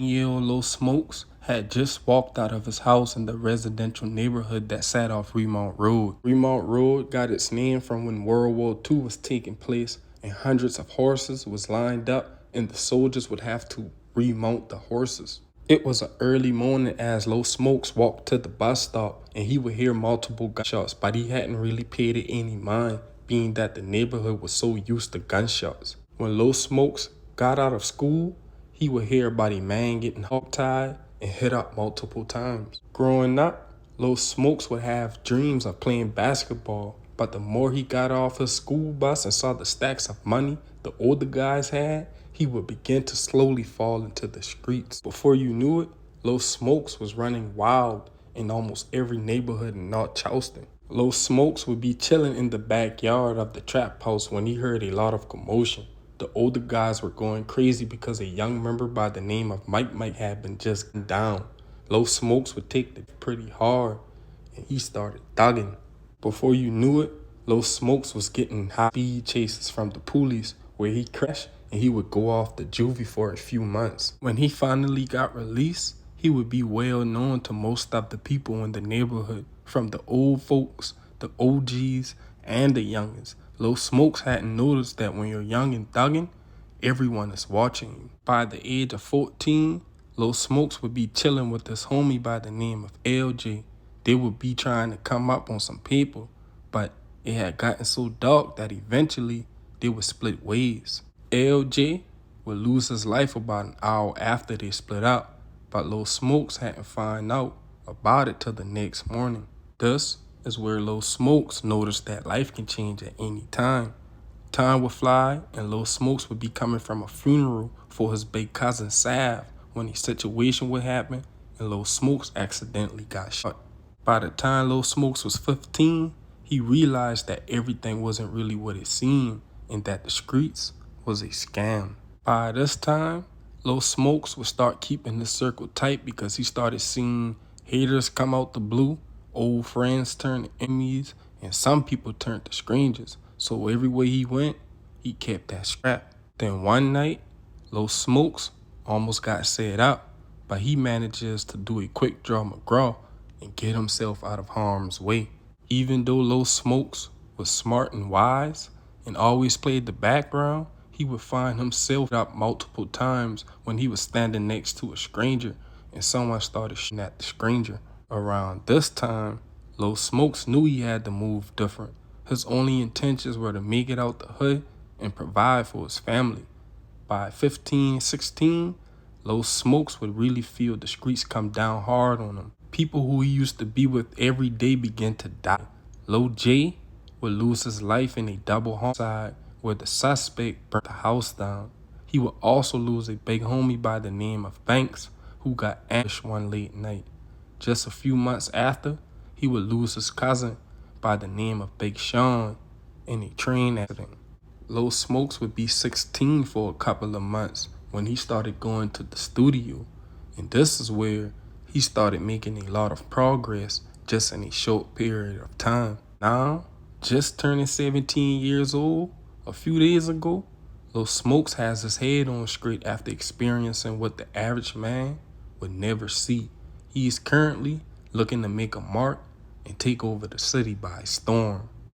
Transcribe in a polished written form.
Year-old Lil Smokes had just walked out of his house in the residential neighborhood that sat off Remount Road. Remount Road got its name from when World War II was taking place and hundreds of horses was lined up and the soldiers would have to remount the horses. It was an early morning as Lil Smokes walked to the bus stop and he would hear multiple gunshots, but he hadn't really paid it any mind, being that the neighborhood was so used to gunshots. When Lil Smokes got out of school, he would hear about a man getting hogtied and hit up multiple times. Growing up, Lil Smokes would have dreams of playing basketball, but the more he got off his school bus and saw the stacks of money the older guys had, he would begin to slowly fall into the streets. Before you knew it, Lil Smokes was running wild in almost every neighborhood in North Charleston. Lil Smokes would be chilling in the backyard of the trap house when he heard a lot of commotion. The older guys were going crazy because a young member by the name of Mike had been just down. Lil Smokes would take it pretty hard and he started thugging. Before you knew it, Lil Smokes was getting high-speed chases from the police where he crashed and he would go off to juvie for a few months. When he finally got released, he would be well known to most of the people in the neighborhood, from the old folks, the OGs, and the youngins. Lil Smokes hadn't noticed that when you're young and thugging, everyone is watching you. By the age of 14, Lil Smokes would be chilling with this homie by the name of LJ. They would be trying to come up on some paper, but it had gotten so dark that eventually they would split ways. LJ would lose his life about an hour after they split up, but Lil Smokes hadn't found out about it till the next morning. This is where Lil Smokes noticed that life can change at any time. Time would fly and Lil Smokes would be coming from a funeral for his big cousin Sav when a situation would happen and Lil Smokes accidentally got shot. By the time Lil Smokes was 15, he realized that everything wasn't really what it seemed and that the streets was a scam. By this time, Lil Smokes would start keeping his circle tight because he started seeing haters come out the blue, old friends turn to enemies, and some people turned to strangers. So everywhere he went, he kept that strap. Then one night, Lil Smokes almost got set up, but he manages to do a quick draw McGraw and get himself out of harm's way. Even though Lil Smokes was smart and wise and always played the background, he would find himself up multiple times when he was standing next to a stranger and someone started shooting at the stranger. Around this time, Lil Smokes knew he had to move different. His only intentions were to make it out the hood and provide for his family. By 15, 16, Lil Smokes would really feel the streets come down hard on him. People who he used to be with every day began to die. Lil J would lose his life in a double homicide where the suspect burnt the house down. He would also lose a big homie by the name of Banks who got ambushed one late night. Just a few months after, he would lose his cousin by the name of Big Sean in a train accident. Lil Smokes would be 16 for a couple of months when he started going to the studio, and this is where he started making a lot of progress just in a short period of time. Now, just turning 17 years old, a few days ago, Lil Smokes has his head on straight after experiencing what the average man would never see. He is currently looking to make a mark and take over the city by storm.